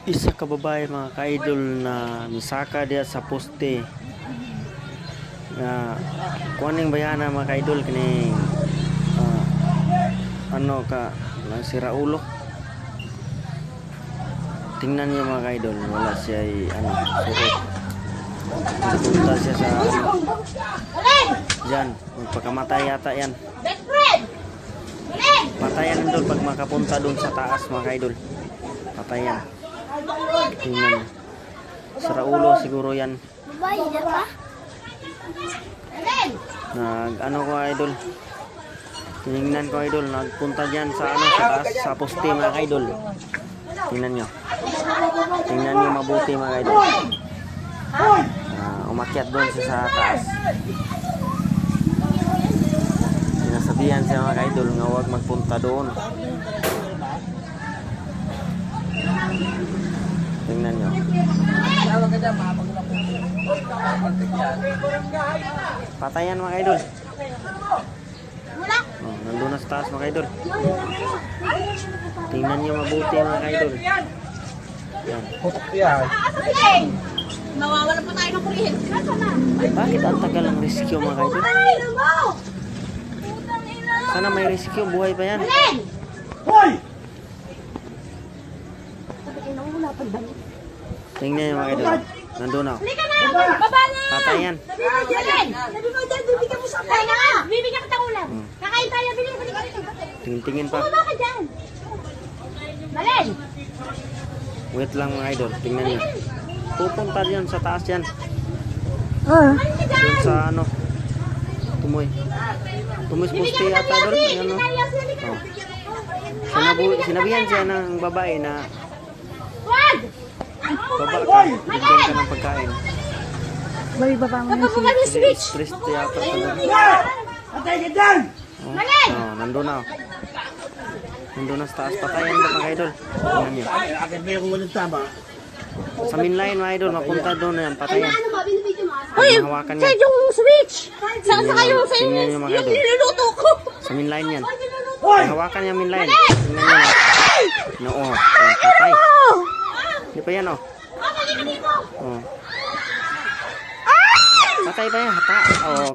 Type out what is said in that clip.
Isa ka babae mga ka-idol na misaka diya sa poste na kuaning bayana mga ka-idol kini ano ka sira ulo. Tingnan niyo mga ka-idol, wala siya ano suot. Punta siya sa diyan, magpakamatay yata yan. Patayan doon pag makapunta doon sa taas mga ka-idol. Patayan. Tingnan niyo. Sira ulo siguro yan. Ano ko idol. Tingnan ko idol, nagpunta diyan sa ano sa taas sa poste mga idol. Tingnan niyo. Tingnan niyo mabuti mga idol. Umakyat doon sa taas. Sinasabihan siya mga idol nga huwag magpunta doon. Tingnan nyo. Patayan mga idol. Nandun na sa taas mga idol. Tingnan nyo mabuti mga idol. Yan. Nawawala pa tayo ng kuryente. Bakit ang tagal ng rescue mga idol? Sana may rescue, buhay pa yan. Hoy! Tingnan nyo mga idol. Nandun na. Halika na! Baba na! Patayan. Sabi mo dyan! Sabi mo dyan! Bibigyan mo sa akin! Kaya nga! Bibigyan kita ulam! Kakain tayo! Bibigyan mo dito! Tingin pa. Baba ka dyan! Balen! Wait lang mga idol. Tingnan nyo. Pupunta yan sa taas yan. Halika dyan! Doon sa ano. Tumoy. Tumoy sa poste yata doon. Ayan o. Sinabihan siya ng babae na Wag! baba ka, bigyan ka ng pagkain. Napabuka niyo switch! Stress yata talaga. Patay ka dyan! Nandun na. Nandun na sa taas. Patayan ba mga idol? Tingnan nyo. Akin ba yung walang tama? Sa mainline mga idol, mapunta doon na yan. Patayan. Ano ba? Binibidyo mo? Uy! Hawakan Sa yan. yung switch! Saan sa kayo? Sa Tingnan nyo mga yung idol. niluluto ko! Sa mainline yan. Hoy! Hawakan yung mainline. Tingnan nyo. No, oh. Yan, patay. Hindi pa yan oh. Oh. Patay pa yan. Hata. Oh.